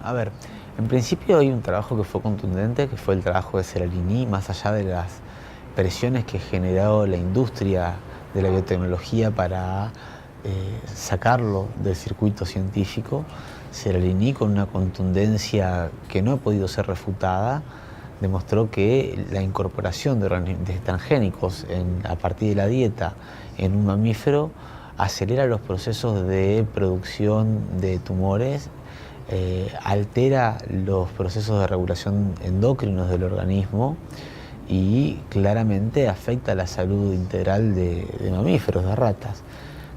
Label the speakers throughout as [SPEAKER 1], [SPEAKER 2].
[SPEAKER 1] A ver, en principio hay un trabajo que fue contundente, que fue el trabajo de Seralini, más allá de las presiones que generó la industria de la biotecnología para sacarlo del circuito científico. Seralini, con una contundencia que no ha podido ser refutada, demostró que la incorporación de transgénicos a partir de la dieta en un mamífero acelera los procesos de producción de tumores, altera los procesos de regulación endocrinos del organismo y claramente afecta la salud integral de mamíferos, de ratas,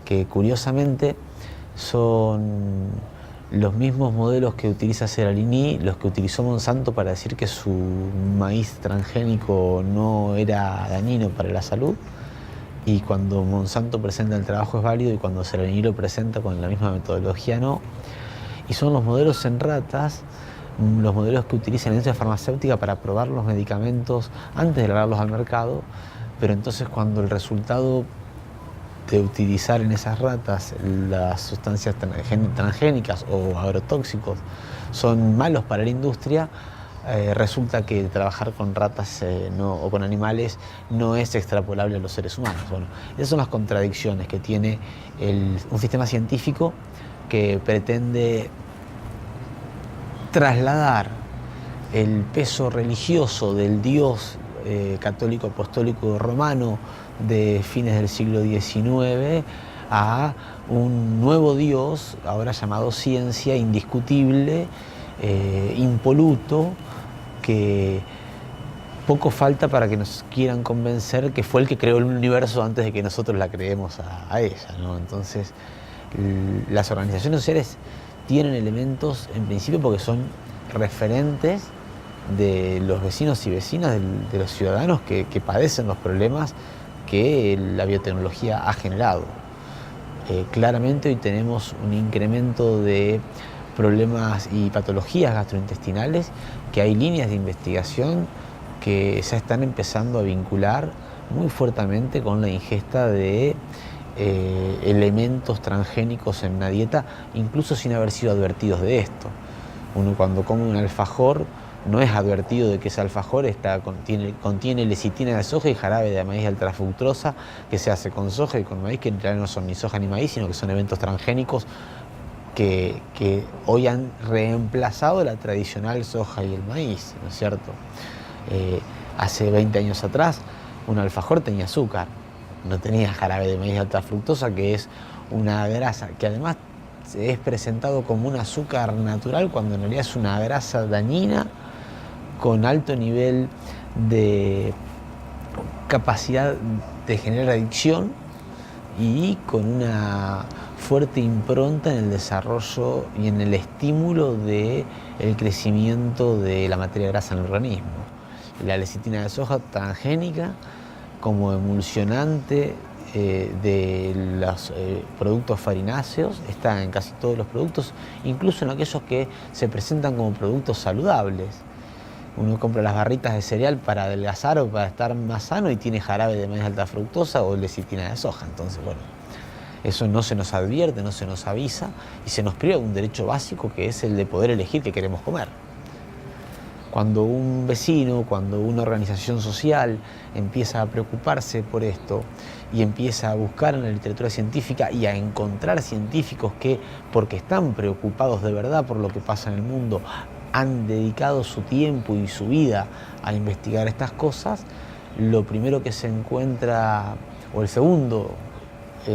[SPEAKER 1] que curiosamente son los mismos modelos que utiliza Seralini, los que utilizó Monsanto para decir que su maíz transgénico no era dañino para la salud. Y cuando Monsanto presenta el trabajo es válido y cuando Seralini lo presenta con la misma metodología no. Y son los modelos en ratas, los modelos que utiliza la industria farmacéutica para probar los medicamentos antes de largarlos al mercado, pero entonces cuando el resultado de utilizar en esas ratas las sustancias transgénicas o agrotóxicos son malos para la industria, resulta que trabajar con ratas o con animales no es extrapolable a los seres humanos. Bueno, esas son las contradicciones que tiene un sistema científico que pretende trasladar el peso religioso del Dios católico apostólico romano de fines del siglo XIX a un nuevo Dios, ahora llamado ciencia, indiscutible, impoluto, que poco falta para que nos quieran convencer que fue el que creó el universo antes de que nosotros la creemos a ella, ¿no? Entonces, las organizaciones sociales tienen elementos, en principio, porque son referentes de los vecinos y vecinas, de los ciudadanos que padecen los problemas que la biotecnología ha generado. Claramente hoy tenemos un incremento de problemas y patologías gastrointestinales, que hay líneas de investigación que se están empezando a vincular muy fuertemente con la ingesta de elementos transgénicos en una dieta, incluso sin haber sido advertidos de esto. Uno cuando come un alfajor no es advertido de que ese alfajor contiene lecitina de soja y jarabe de maíz de alta fructosa, que se hace con soja y con maíz, que en realidad no son ni soja ni maíz, sino que son eventos transgénicos que hoy han reemplazado la tradicional soja y el maíz, ¿no es cierto? Hace 20 años atrás un alfajor tenía azúcar, no tenía jarabe de maíz de alta fructosa, que es una grasa que además es presentado como un azúcar natural cuando en realidad es una grasa dañina con alto nivel de capacidad de generar adicción y con una fuerte impronta en el desarrollo y en el estímulo del crecimiento de la materia grasa en el organismo. La lecitina de soja transgénica como emulsionante de los productos farináceos está en casi todos los productos, incluso en aquellos que se presentan como productos saludables. Uno compra las barritas de cereal para adelgazar o para estar más sano y tiene jarabe de maíz de alta fructosa o lecitina de soja. Entonces, bueno, eso no se nos advierte, no se nos avisa y se nos priva un derecho básico, que es el de poder elegir qué queremos comer. Cuando un vecino, cuando una organización social empieza a preocuparse por esto y empieza a buscar en la literatura científica y a encontrar científicos que, porque están preocupados de verdad por lo que pasa en el mundo, han dedicado su tiempo y su vida a investigar estas cosas, lo primero que se encuentra, o en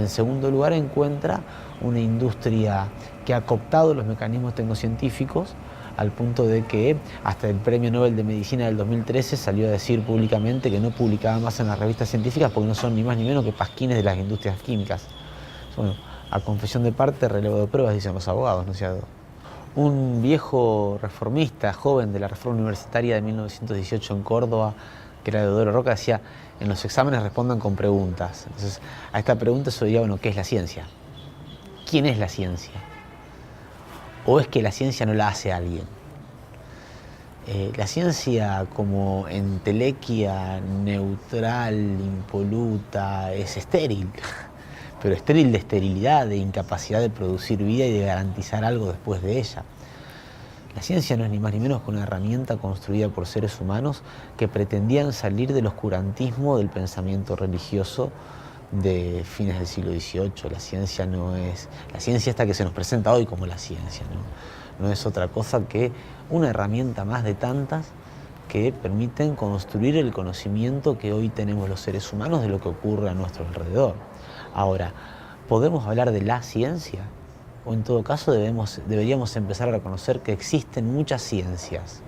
[SPEAKER 1] segundo lugar encuentra una industria que ha cooptado los mecanismos tecnocientíficos, al punto de que hasta el Premio Nobel de Medicina del 2013 salió a decir públicamente que no publicaba más en las revistas científicas porque no son ni más ni menos que pasquines de las industrias químicas. Bueno, a confesión de parte, relevo de pruebas, dicen los abogados, ¿no es cierto? Un viejo reformista, joven de la Reforma Universitaria de 1918 en Córdoba, que era Deodoro Roca, decía: en los exámenes respondan con preguntas. Entonces, a esta pregunta se diría, bueno, ¿qué es la ciencia? ¿Quién es la ciencia? ¿O es que la ciencia no la hace alguien? La ciencia, como entelequia neutral, impoluta, es estéril, pero estéril de esterilidad, de incapacidad de producir vida y de garantizar algo después de ella. La ciencia no es ni más ni menos que una herramienta construida por seres humanos que pretendían salir del oscurantismo del pensamiento religioso de fines del siglo XVIII. La ciencia no es... La ciencia esta que se nos presenta hoy como la ciencia, ¿no? No es otra cosa que una herramienta más de tantas que permiten construir el conocimiento que hoy tenemos los seres humanos de lo que ocurre a nuestro alrededor. Ahora, ¿podemos hablar de la ciencia? O en todo caso deberíamos empezar a reconocer que existen muchas ciencias,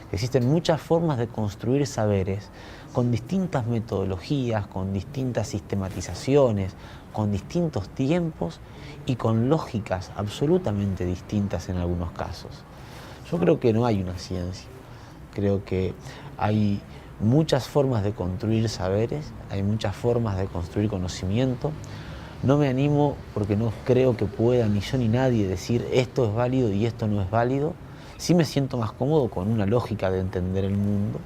[SPEAKER 1] que existen muchas formas de construir saberes con distintas metodologías, con distintas sistematizaciones, con distintos tiempos y con lógicas absolutamente distintas en algunos casos. Yo creo que no hay una ciencia, creo que hay muchas formas de construir saberes, hay muchas formas de construir conocimiento. No me animo porque no creo que pueda ni yo ni nadie decir esto es válido y esto no es válido. Sí me siento más cómodo con una lógica de entender el mundo,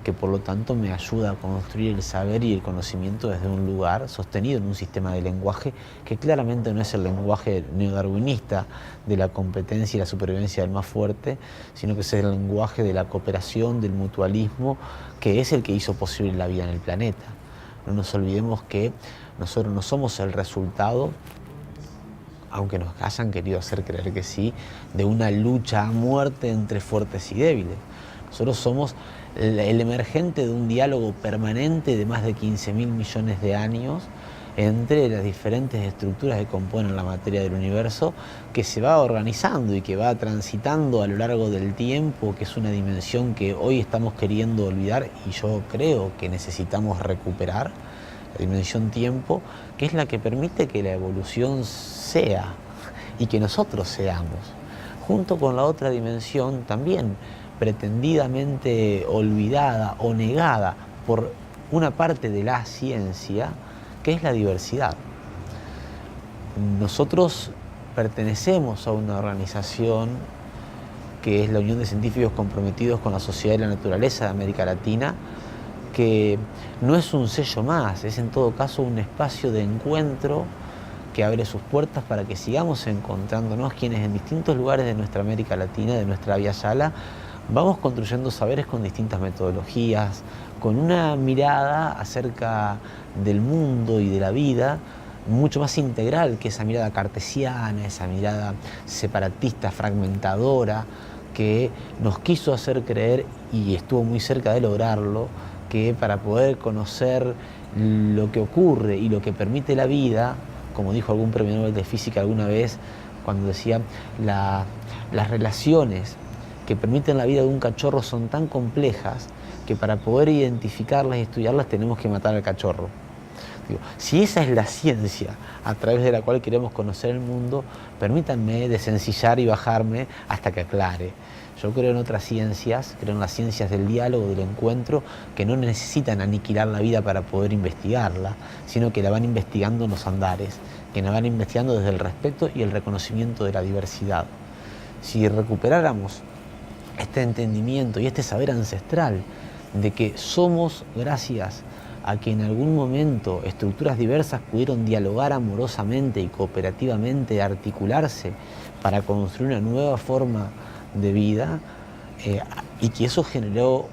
[SPEAKER 1] que por lo tanto me ayuda a construir el saber y el conocimiento desde un lugar sostenido en un sistema de lenguaje que claramente no es el lenguaje neodarwinista de la competencia y la supervivencia del más fuerte, sino que es el lenguaje de la cooperación, del mutualismo, que es el que hizo posible la vida en el planeta. No nos olvidemos que nosotros no somos el resultado, aunque nos hayan querido hacer creer que sí, de una lucha a muerte entre fuertes y débiles. Nosotros somos el emergente de un diálogo permanente de más de 15.000 millones de años entre las diferentes estructuras que componen la materia del universo, que se va organizando y que va transitando a lo largo del tiempo, que es una dimensión que hoy estamos queriendo olvidar y yo creo que necesitamos recuperar, la dimensión tiempo, que es la que permite que la evolución sea y que nosotros seamos, junto con la otra dimensión también pretendidamente olvidada o negada por una parte de la ciencia, que es la diversidad. Nosotros pertenecemos a una organización que es la Unión de Científicos Comprometidos con la Sociedad y la Naturaleza de América Latina, que no es un sello más, es en todo caso un espacio de encuentro que abre sus puertas para que sigamos encontrándonos quienes en distintos lugares de nuestra América Latina, de nuestra Via Yala, vamos construyendo saberes con distintas metodologías, con una mirada acerca del mundo y de la vida mucho más integral que esa mirada cartesiana, esa mirada separatista, fragmentadora, que nos quiso hacer creer, y estuvo muy cerca de lograrlo, que para poder conocer lo que ocurre y lo que permite la vida, como dijo algún premio Nobel de Física alguna vez, cuando decía las relaciones que permiten la vida de un cachorro son tan complejas que para poder identificarlas y estudiarlas tenemos que matar al cachorro. Digo, si esa es la ciencia a través de la cual queremos conocer el mundo, permítanme desencillar y bajarme hasta que aclare. Yo creo en otras ciencias, creo en las ciencias del diálogo, del encuentro, que no necesitan aniquilar la vida para poder investigarla, sino que la van investigando en los andares, que la van investigando desde el respeto y el reconocimiento de la diversidad. Si recuperáramos este entendimiento y este saber ancestral de que somos gracias a que en algún momento estructuras diversas pudieron dialogar amorosamente y cooperativamente, articularse para construir una nueva forma de vida, y que eso generó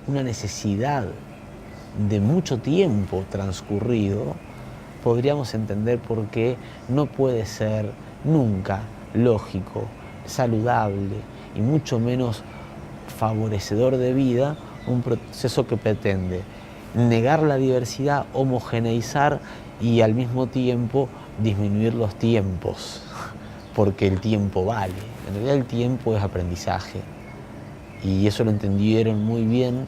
[SPEAKER 1] una necesidad de mucho tiempo transcurrido, podríamos entender por qué no puede ser nunca lógico, saludable y mucho menos favorecedor de vida un proceso que pretende negar la diversidad, homogeneizar y al mismo tiempo disminuir los tiempos, porque el tiempo vale. En realidad el tiempo es aprendizaje y eso lo entendieron muy bien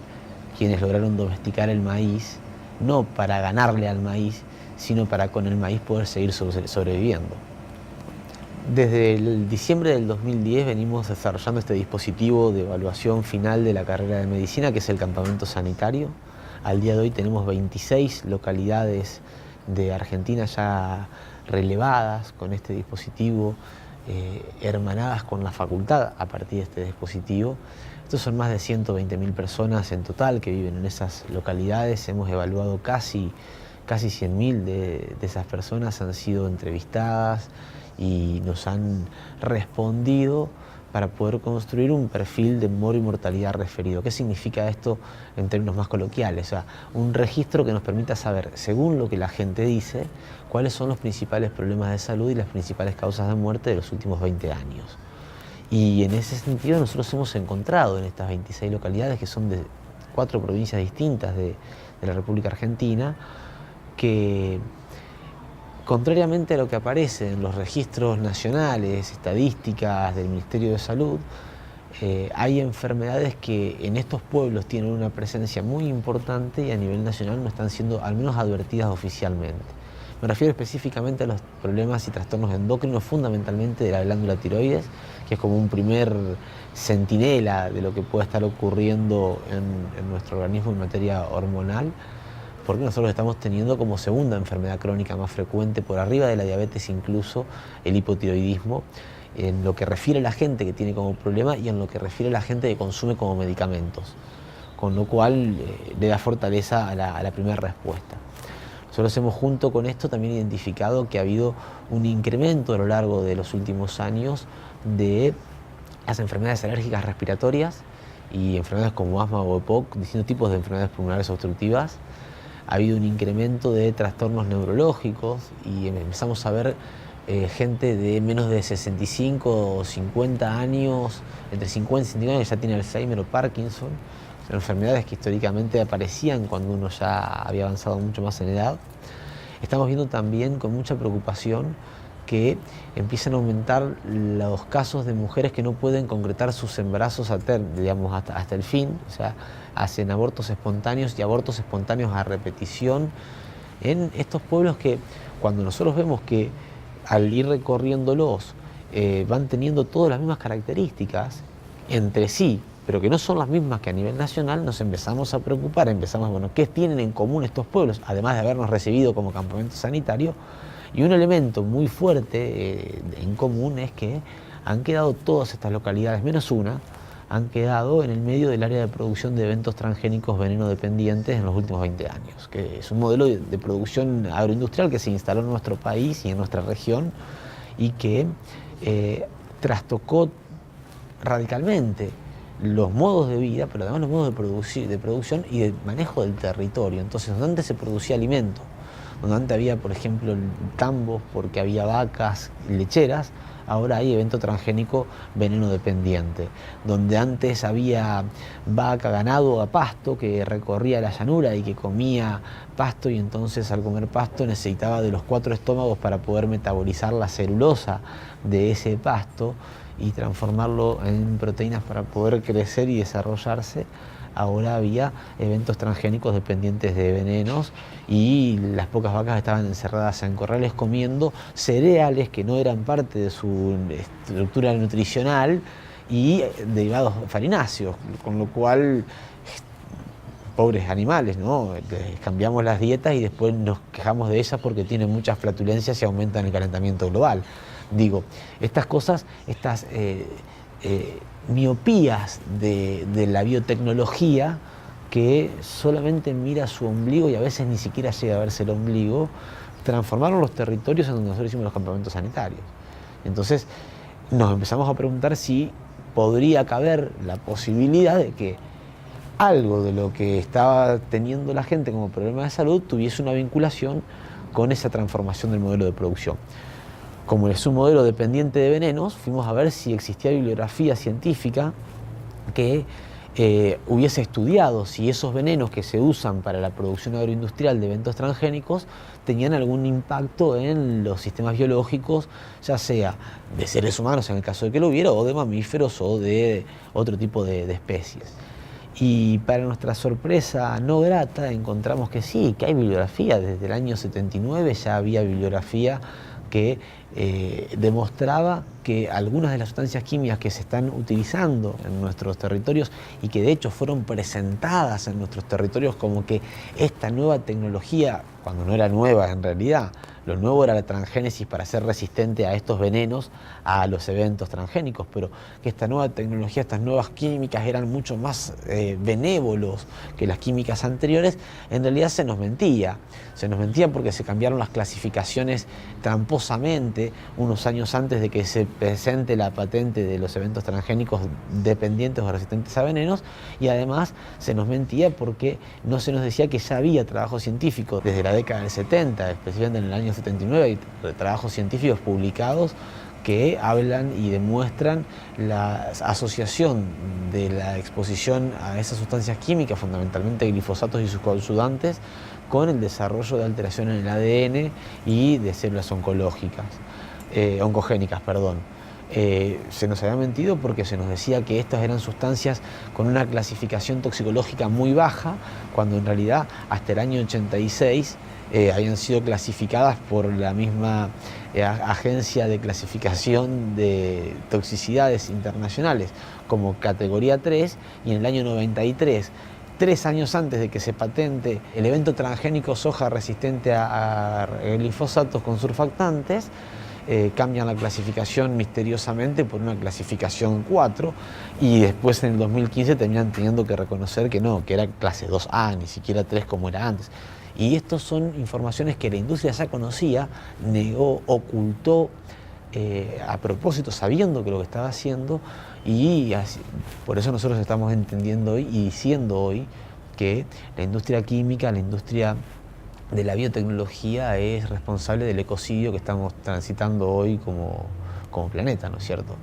[SPEAKER 1] quienes lograron domesticar el maíz, no para ganarle al maíz, sino para con el maíz poder seguir sobreviviendo. Desde el diciembre del 2010 venimos desarrollando este dispositivo de evaluación final de la carrera de medicina, que es el campamento sanitario. Al día de hoy tenemos 26 localidades de Argentina ya relevadas con este dispositivo, hermanadas con la facultad a partir de este dispositivo. Estos son más de 120.000 personas en total que viven en esas localidades. Hemos evaluado casi 100.000 de esas personas han sido entrevistadas y nos han respondido para poder construir un perfil de moro y mortalidad referido. ¿Qué significa esto en términos más coloquiales? O sea, un registro que nos permita saber, según lo que la gente dice, cuáles son los principales problemas de salud y las principales causas de muerte de los últimos 20 años. Y en ese sentido nosotros hemos encontrado en estas 26 localidades, que son de 4 provincias distintas de la República Argentina, que contrariamente a lo que aparece en los registros nacionales, estadísticas del Ministerio de Salud, hay enfermedades que en estos pueblos tienen una presencia muy importante y a nivel nacional no están siendo al menos advertidas oficialmente. Me refiero específicamente a los problemas y trastornos endocrinos, fundamentalmente de la glándula tiroides, que es como un primer centinela de lo que puede estar ocurriendo en nuestro organismo en materia hormonal, porque nosotros estamos teniendo como segunda enfermedad crónica más frecuente, por arriba de la diabetes incluso, el hipotiroidismo, en lo que refiere a la gente que tiene como problema y en lo que refiere a la gente que consume como medicamentos, con lo cual le da fortaleza a la primera respuesta. Nosotros hemos junto con esto también identificado que ha habido un incremento a lo largo de los últimos años de las enfermedades alérgicas respiratorias y enfermedades como asma o EPOC, distintos tipos de enfermedades pulmonares obstructivas. Ha habido un incremento de trastornos neurológicos y empezamos a ver gente de menos de 65 o 50 años, entre 50 y 60 años, que ya tiene Alzheimer o Parkinson. Son enfermedades que históricamente aparecían cuando uno ya había avanzado mucho más en edad. Estamos viendo también con mucha preocupación que empiezan a aumentar los casos de mujeres que no pueden concretar sus embarazos hasta el fin, o sea, hacen abortos espontáneos y abortos espontáneos a repetición en estos pueblos que, cuando nosotros vemos que al ir recorriéndolos van teniendo todas las mismas características entre sí, pero que no son las mismas que a nivel nacional, nos empezamos a preocupar, bueno, ¿qué tienen en común estos pueblos? Además de habernos recibido como campamento sanitario. Y un elemento muy fuerte en común es que han quedado todas estas localidades, menos una, han quedado en el medio del área de producción de eventos transgénicos veneno-dependientes en los últimos 20 años, que es un modelo de producción agroindustrial que se instaló en nuestro país y en nuestra región y que trastocó radicalmente los modos de vida, pero además los modos de producción y de manejo del territorio. Entonces, donde antes se producía alimento, donde antes había, por ejemplo, tambos porque había vacas lecheras, ahora hay evento transgénico veneno dependiente. Donde antes había vaca, ganado a pasto que recorría la llanura y que comía pasto, y entonces al comer pasto necesitaba de los 4 estómagos para poder metabolizar la celulosa de ese pasto y transformarlo en proteínas para poder crecer y desarrollarse. Ahora había eventos transgénicos dependientes de venenos y las pocas vacas estaban encerradas en corrales comiendo cereales que no eran parte de su estructura nutricional y derivados farináceos, con lo cual, pobres animales, ¿no? Les cambiamos las dietas y después nos quejamos de ellas porque tienen muchas flatulencias y aumentan el calentamiento global. Digo, estas cosas, estas miopías de la biotecnología que solamente mira su ombligo y a veces ni siquiera llega a verse el ombligo, transformaron los territorios en donde nosotros hicimos los campamentos sanitarios. Entonces nos empezamos a preguntar si podría caber la posibilidad de que algo de lo que estaba teniendo la gente como problema de salud tuviese una vinculación con esa transformación del modelo de producción. Como es un modelo dependiente de venenos, fuimos a ver si existía bibliografía científica que hubiese estudiado si esos venenos que se usan para la producción agroindustrial de eventos transgénicos tenían algún impacto en los sistemas biológicos, ya sea de seres humanos en el caso de que lo hubiera, o de mamíferos o de otro tipo de especies. Y para nuestra sorpresa no grata encontramos que sí, que hay bibliografía. Desde el año 79 ya había bibliografía que demostraba que algunas de las sustancias químicas que se están utilizando en nuestros territorios y que de hecho fueron presentadas en nuestros territorios como que esta nueva tecnología, cuando no era nueva en realidad, Lo nuevo era la transgénesis para ser resistente a estos venenos, a los eventos transgénicos, pero que esta nueva tecnología, estas nuevas químicas eran mucho más benévolos que las químicas anteriores, en realidad se nos mentía. Se nos mentía porque se cambiaron las clasificaciones tramposamente unos años antes de que se presente la patente de los eventos transgénicos dependientes o resistentes a venenos, y además se nos mentía porque no se nos decía que ya había trabajo científico desde la década del 70, especialmente en el año 79, hay trabajos científicos publicados que hablan y demuestran la asociación de la exposición a esas sustancias químicas, fundamentalmente glifosatos y sus coayudantes, con el desarrollo de alteración en el ADN y de células oncogénicas. Se nos había mentido porque se nos decía que estas eran sustancias con una clasificación toxicológica muy baja, cuando en realidad hasta el año 86 habían sido clasificadas por la misma agencia de clasificación de toxicidades internacionales como categoría 3, y en el año 93, 3 años antes de que se patente el evento transgénico soja resistente a glifosatos con surfactantes, cambian la clasificación misteriosamente por una clasificación 4, y después en el 2015 terminan teniendo que reconocer que no, que era clase 2A, ni siquiera 3 como era antes. Y estas son informaciones que la industria ya conocía, negó, ocultó, a propósito, sabiendo que lo que estaba haciendo, y así, por eso nosotros estamos entendiendo hoy y diciendo hoy que la industria química, la industria de la biotecnología es responsable del ecocidio que estamos transitando hoy como planeta, ¿no es cierto?